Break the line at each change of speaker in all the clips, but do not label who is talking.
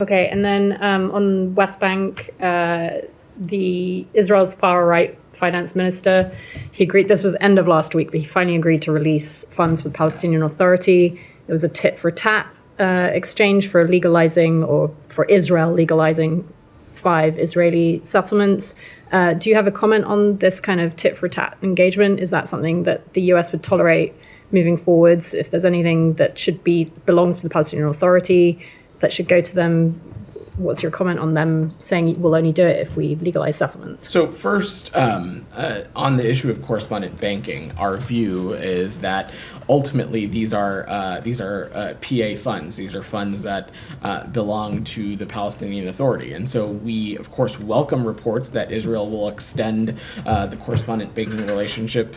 Okay, and then on West Bank, the Israel's far-right finance minister, he agreed, this was end of last week, but he finally agreed to release funds for the Palestinian Authority. It was a tit-for-tat exchange for legalizing, or for Israel legalizing 5 Israeli settlements. Do you have a comment on this kind of tit-for-tat engagement? Is that something that the US would tolerate moving forwards? If there's anything that belongs to the Palestinian Authority that should go to them, what's your comment on them saying we'll only do it if we legalize settlements?
So first, on the issue of correspondent banking, our view is that ultimately these are PA funds. These are funds that belong to the Palestinian Authority, and so we, of course, welcome reports that Israel will extend the correspondent banking relationship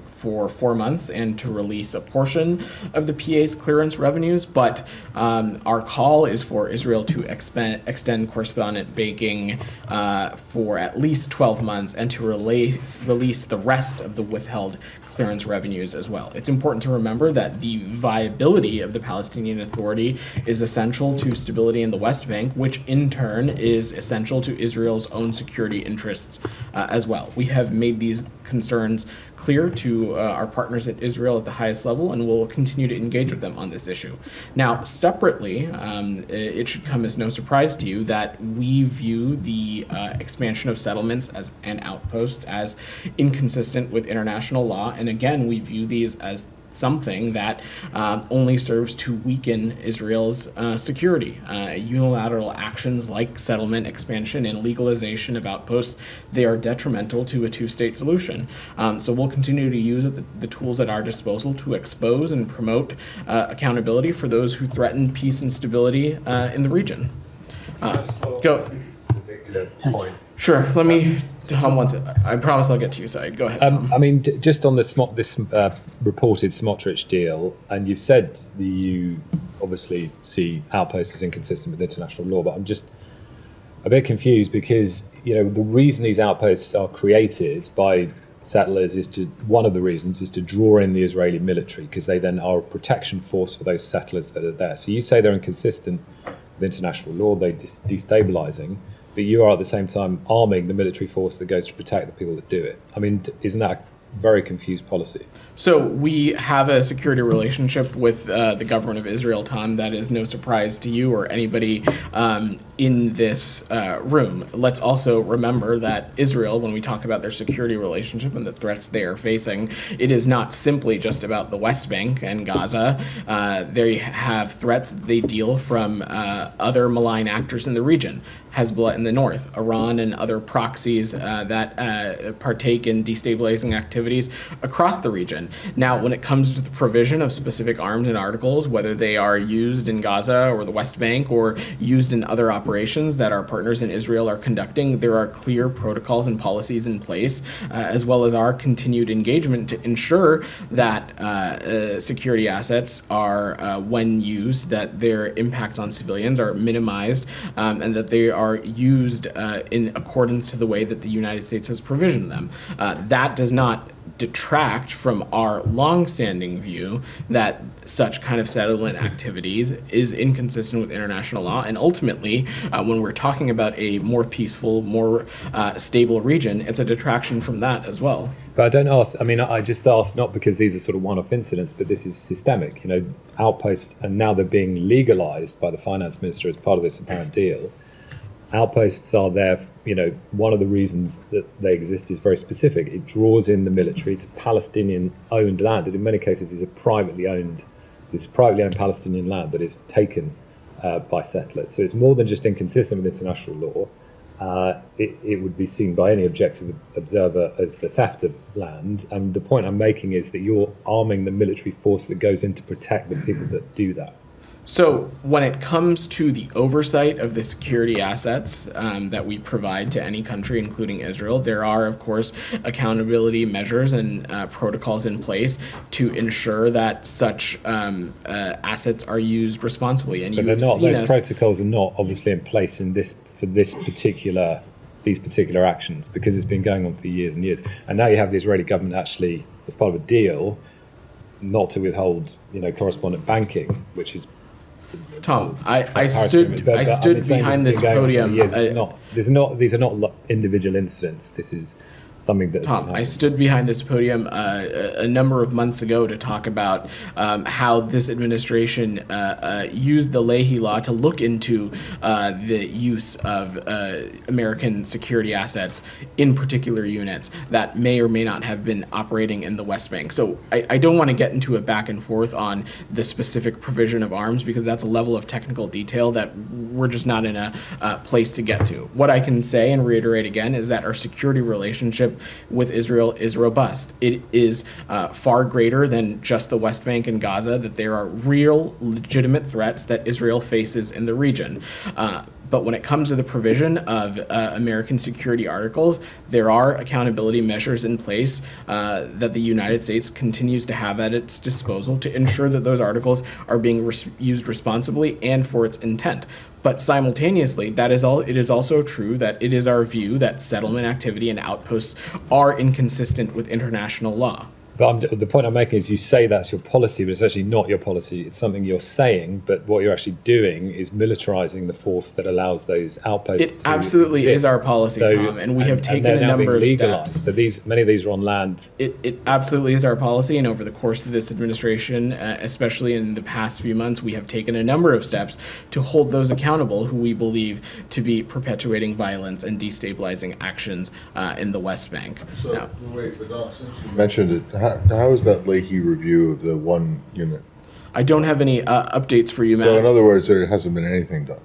for 4 months and to release a portion of the PA's clearance revenues. But our call is for Israel to extend correspondent banking for at least 12 months and to release the rest of the withheld clearance revenues as well. It's important to remember that the viability of the Palestinian Authority is essential to stability in the West Bank, which in turn is essential to Israel's own security interests as well. We have made these concerns clear to our partners at Israel at the highest level, and we'll continue to engage with them on this issue. Now, separately, it should come as no surprise to you that we view the expansion of settlements and outposts as inconsistent with international law, and again, we view these as something that only serves to weaken Israel's security. Unilateral actions like settlement expansion and legalization of outposts, they are detrimental to a two-state solution. So we'll continue to use the tools at our disposal to expose and promote accountability for those who threaten peace and stability in the region. Go.
Point.
Sure. Let me. I promise I'll get to you, Said. Go ahead.
I mean, just on this reported Smotrich deal, and you've said that you obviously see outposts as inconsistent with international law, but I'm just a bit confused because the reason these outposts are created by settlers one of the reasons is to draw in the Israeli military, because they then are a protection force for those settlers that are there. So you say they're inconsistent with international law, they're destabilizing, but you are at the same time arming the military force that goes to protect the people that do it. I mean, isn't that a very confused policy?
So we have a security relationship with the government of Israel, Tom. That is no surprise to you or anybody in this room. Let's also remember that Israel, when we talk about their security relationship and the threats they are facing, it is not simply just about the West Bank and Gaza. They have threats that they deal from other malign actors in the region. Hezbollah in the north, Iran and other proxies that partake in destabilizing activities across the region. Now, when it comes to the provision of specific arms and articles, whether they are used in Gaza or the West Bank or used in other operations that our partners in Israel are conducting, there are clear protocols and policies in place, as well as our continued engagement to ensure that security assets are, when used, that their impact on civilians are minimized and that they are used in accordance to the way that the United States has provisioned them. That does not detract from our long-standing view that such kind of settlement activities is inconsistent with international law, and ultimately, when we're talking about a more peaceful, more stable region, it's a detraction from that as well.
But I don't ask, I just ask not because these are sort of one-off incidents, but this is systemic. Outposts, and now they're being legalized by the finance minister as part of this apparent deal. Outposts are there, one of the reasons that they exist is very specific. It draws in the military to Palestinian-owned land, and in many cases is privately owned Palestinian land that is taken by settlers. So it's more than just inconsistent with international law. It would be seen by any objective observer as the theft of land. And the point I'm making is that you're arming the military force that goes in to protect the people that do that.
So when it comes to the oversight of the security assets that we provide to any country, including Israel, there are, of course, accountability measures and protocols in place to ensure that such assets are used responsibly. And
but those protocols are not obviously in place for these particular actions, because it's been going on for years and years. And now you have the Israeli government actually, as part of a deal, not to withhold, correspondent banking, which is
Tom, I
Paris
stood
agreement. But I've
stood
been saying
behind
this
this
has been going on
podium.
for years. These are not individual incidents. This is something that.
Tom, I stood behind this podium a number of months ago to talk about how this administration used the Leahy Law to look into the use of American security assets in particular units that may or may not have been operating in the West Bank. So I don't want to get into a back and forth on the specific provision of arms because that's a level of technical detail that we're just not in a place to get to. What I can say and reiterate again is that our security relationship with Israel is robust. It is far greater than just the West Bank and Gaza, that there are real, legitimate threats that Israel faces in the region. But when it comes to the provision of American security articles, there are accountability measures in place that the United States continues to have at its disposal to ensure that those articles are being used responsibly and for its intent. But simultaneously, it is also true that it is our view that settlement activity and outposts are inconsistent with international law.
But the point I'm making is you say that's your policy, but it's actually not your policy. It's something you're saying, but what you're actually doing is militarizing the force that allows those outposts
It absolutely is our policy, Tom, and we have taken a number of steps.
So many of these are on land.
It absolutely is our policy, and over the course of this administration, especially in the past few months, we have taken a number of steps to hold those accountable who we believe to be perpetuating violence and destabilizing actions in the West Bank.
So,
Now,
wait, but since you mentioned it, how is that Leahy review of the one unit?
I don't have any updates for you, Matt.
So in other words, there hasn't been anything done.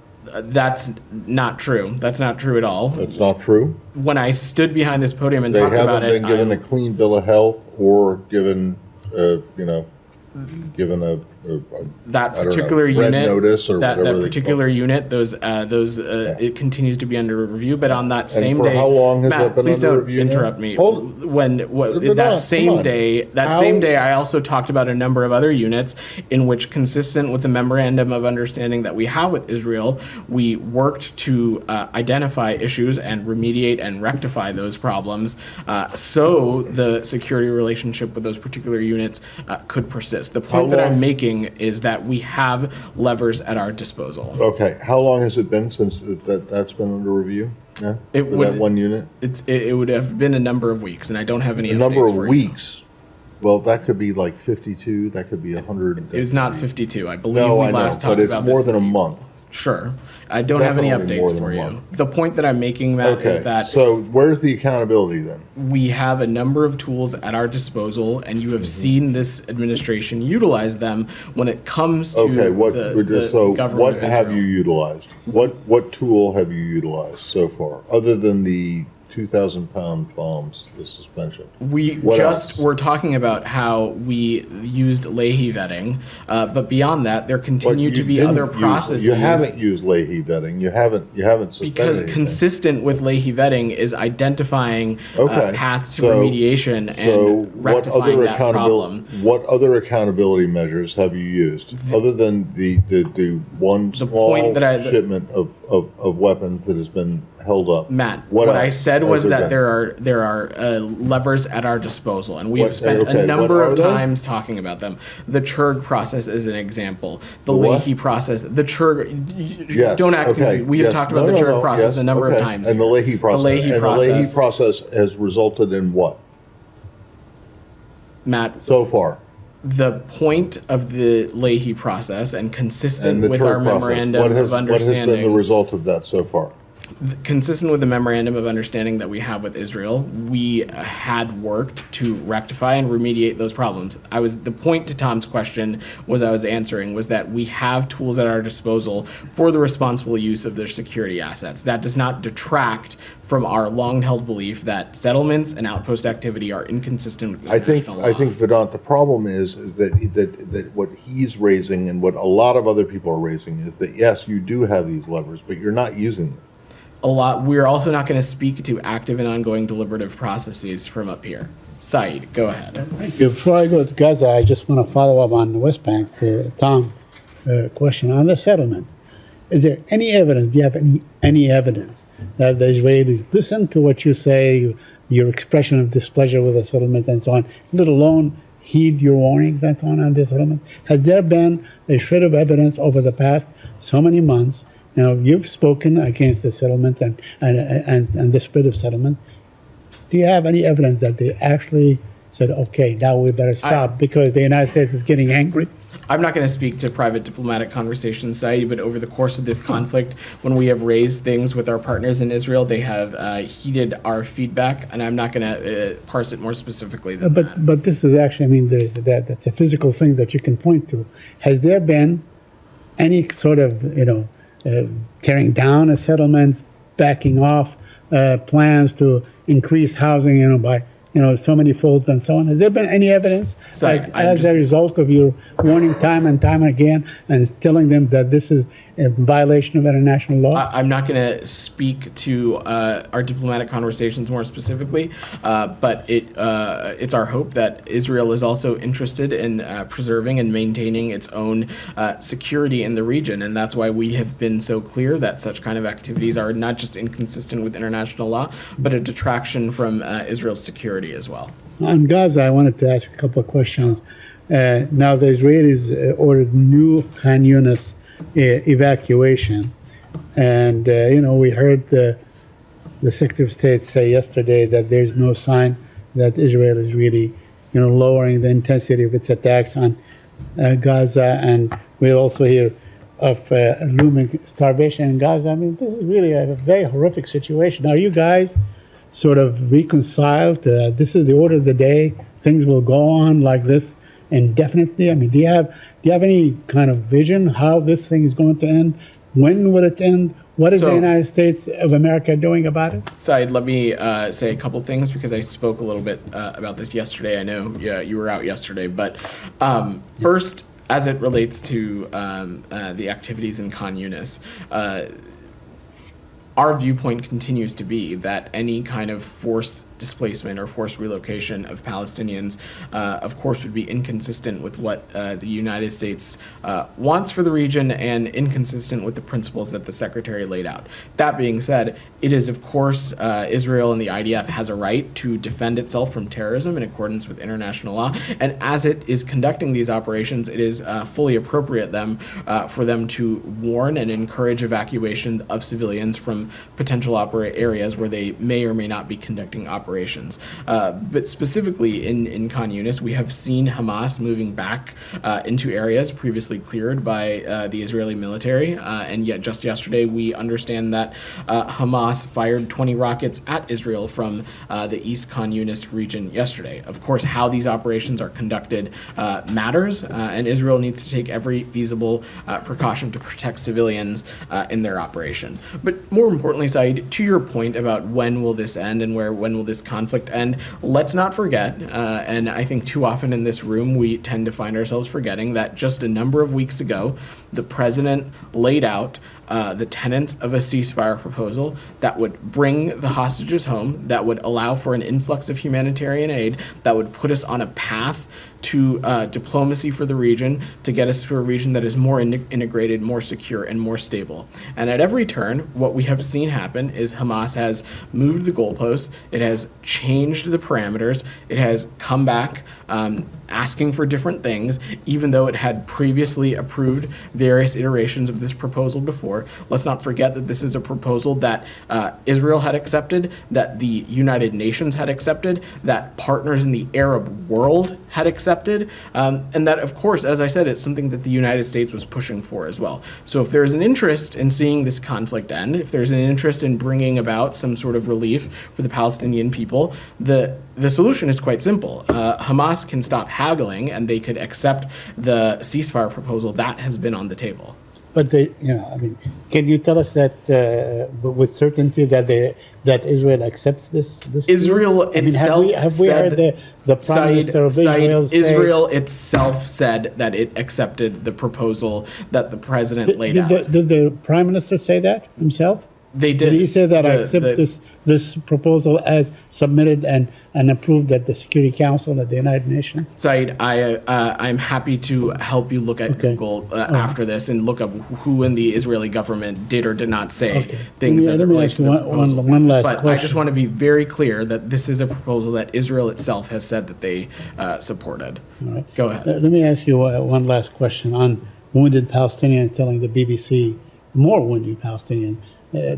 That's not true. That's not true at all.
That's not true?
When I stood behind this podium and
They
talked about
haven't
it,
been given a clean bill of health or given, given a
that
I don't know,
particular
red
unit,
notice or
that
whatever they
particular
call it.
unit, it continues to be under review. But on that same
for
day,
how long has
Matt,
that been
please
under
don't
review now?
interrupt me.
Hold-
That
Come
same
on.
day, I also talked about a number of other units in which, consistent with the memorandum of understanding that we have with Israel, we worked to identify issues and remediate and rectify those problems, so the security relationship with those particular units could persist. The point that I'm
long-
making is that we have levers at our disposal.
Okay, how long has it been since that's been under review? Yeah,
It
for
would-
that one unit?
It would have been a number of weeks, and I don't have any
A
updates
number of
for you.
weeks. Well, that could be like 52, that could be 100.
It was not 52. I believe
No,
we
I know,
last talked
but it's
about
more
this.
than a month.
Sure. I don't have any
Definitely more
updates
than
for
a
you.
month.
The point that I'm making, Matt,
Okay,
is that
so where's the accountability then?
we have a number of tools at our disposal, and you have
Mm-hmm.
seen this administration utilize them when it comes to
Okay,
the government
what
of
have
Israel.
you utilized? What tool have you utilized so far, other than the 2,000-pound bombs, the suspension?
We
What
just
else?
were talking about how we used Leahy vetting, but beyond that, there
But
continue
you
to be
didn't
other
use-
processes.
You haven't used Leahy vetting. You haven't suspended
Because
anything.
consistent with Leahy vetting is identifying
Okay,
paths to
so-
remediation
So
and rectifying that problem.
what other accountability measures have you used, other than the one small
point that
shipment of weapons that has been held up?
Matt, what I
else
said
has
was
there
that
been?
there are levers at our disposal, and we have
What-
spent
okay,
a number
what are
of
they?
times talking about them. The CHURG process is an example. The
what?
Leahy process, the CHURG.
Yes,
Don't act
okay,
confused. We have
yes.
talked about
No,
the
no,
CHURG
no,
process
yes,
a number of
okay.
times.
And the
here.
Leahy process.
The Leahy
and
process.
the Leahy process has resulted in what
Matt,
so far?
the point of the Leahy process and consistent
And the
with
TURG
our
process.
memorandum
What
of
has been the
understanding.
result of that so far?
Consistent with the memorandum of understanding that we have with Israel, we had worked to rectify and remediate those problems. The point to Tom's question was that we have tools at our disposal for the responsible use of their security assets. That does not detract from our long-held belief that settlements and outpost activity are inconsistent with international law.
I think Vedant, the problem is that what he's raising and what a lot of other people are raising is that yes, you do have these levers, but you're not using them.
We're also not going to speak to active and ongoing deliberative processes from up here. Saeed, go ahead.
Thank you. Before I go to Gaza, I just want to follow up on the West Bank to Tom's question on the settlement. Is there any evidence, do you have any evidence that the Israelis listen to what you say, your expression of displeasure with the settlement and so on, let alone heed your warnings and so on this settlement? Has there been a shred of evidence over the past so many months? You've spoken against the settlement and the spread of settlement. Do you have any evidence that they actually said, okay, now we better stop because the United States is getting angry?
I'm not going to speak to private diplomatic conversations, Saeed, but over the course of this conflict, when we have raised things with our partners in Israel, they have heeded our feedback, and I'm not going to parse it more specifically than that.
But this is actually, that's a physical thing that you can point to. Has there been any sort of, tearing down a settlement, backing off plans to increase housing, by so many folds and so on? Has there been any evidence, as a result of your warning time and time again and telling them that this is a violation of international law?
I'm not going to speak to our diplomatic conversations more specifically, but it's our hope that Israel is also interested in preserving and maintaining its own security in the region, and that's why we have been so clear that such kind of activities are not just inconsistent with international law, but a detraction from Israel's security as well.
On Gaza, I wanted to ask a couple of questions. Now, the Israelis ordered new Khan Yunis evacuation, and we heard the Secretary of State say yesterday that there's no sign that Israel is really lowering the intensity of its attacks on Gaza, and we also hear of looming starvation in Gaza. This is really a very horrific situation. Are you guys sort of reconciled? This is the order of the day. Things will go on like this indefinitely. Do you have any kind of vision how this thing is going to end? When will it end? What is the United States of America doing about it?
Saeed, let me say a couple things because I spoke a little bit about this yesterday. I know you were out yesterday, but first, as it relates to the activities in Khan Yunis, our viewpoint continues to be that any kind of forced displacement or forced relocation of Palestinians, of course, would be inconsistent with what the United States wants for the region and inconsistent with the principles that the Secretary laid out. That being said, it is, of course, Israel and the IDF has a right to defend itself from terrorism in accordance with international law. And as it is conducting these operations, it is fully appropriate for them to warn and encourage evacuation of civilians from potential areas where they may or may not be conducting operations. But specifically in Khan Yunis, we have seen Hamas moving back into areas previously cleared by the Israeli military. And yet just yesterday, we understand that Hamas fired 20 rockets at Israel from the East Khan Yunis region yesterday. Of course, how these operations are conducted matters, and Israel needs to take every feasible precaution to protect civilians in their operation. But more importantly, Saeed, to your point about when will this end and when will this conflict end, let's not forget, and I think too often in this room we tend to find ourselves forgetting that just a number of weeks ago, the president laid out the tenets of a ceasefire proposal that would bring the hostages home, that would allow for an influx of humanitarian aid, that would put us on a path to diplomacy for the region, to get us to a region that is more integrated, more secure, and more stable. And at every turn, what we have seen happen is Hamas has moved the goalposts, it has changed the parameters, it has come back asking for different things, even though it had previously approved various iterations of this proposal before. Let's not forget that this is a proposal that Israel had accepted, that the United Nations had accepted, that partners in the Arab world had accepted, and that, of course, as I said, it's something that the United States was pushing for as well. So if there's an interest in seeing this conflict end, if there's an interest in bringing about some sort of relief for the Palestinian people, the solution is quite simple. Hamas can stop haggling and they could accept the ceasefire proposal that has been on the table.
But can you tell us that with certainty that Israel accepts this?
Israel itself
have we heard the Prime Minister of Israel say?
Israel itself said that it accepted the proposal that the president laid out.
Did the Prime Minister say that himself?
They did.
Did he say that I accept this proposal as submitted and approved at the Security Council at the United Nations?
Said, I'm happy to help you look at Google after this and look up who in the Israeli government did or did not say things as it
Let me
relates
ask
to
you
the proposal.
one last
But
question.
I just want to be very clear that this is a proposal that Israel itself has said that they supported.
All right.
Go ahead.
Let me ask you one last question on wounded Palestinians telling the BBC, more wounded Palestinians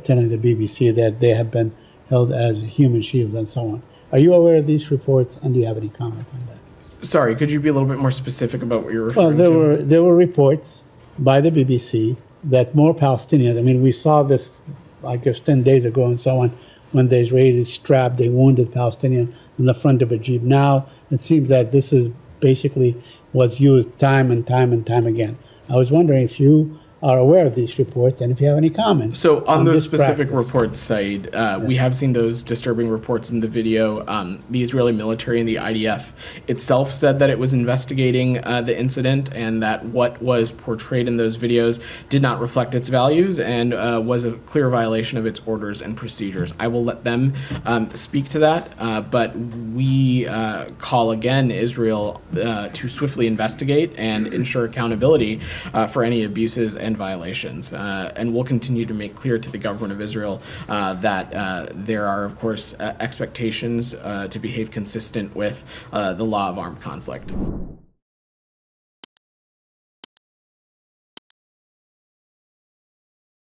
telling the BBC that they have been held as human shields and so on. Are you aware of these reports, and do you have any comment on that?
Sorry, could you be a little bit more specific about what you're referring
Well,
to?
there were reports by the BBC that more Palestinians, I mean, we saw this, I guess, 10 days ago and so on, when the Israelis strapped a wounded Palestinian in the front of a Jeep. Now, it seems that this is basically was used time and time and time again. I was wondering if you are aware of these reports and if you have any comments.
So on those
this
specific
practice.
reports, Said, we have seen those disturbing reports in the video. The Israeli military and the IDF itself said that it was investigating the incident and that what was portrayed in those videos did not reflect its values and was a clear violation of its orders and procedures. I will let them speak to that, but we call again Israel to swiftly investigate and ensure accountability for any abuses and violations. And we'll continue to make clear to the government of Israel that there are, of course, expectations to behave consistent with the law of armed conflict.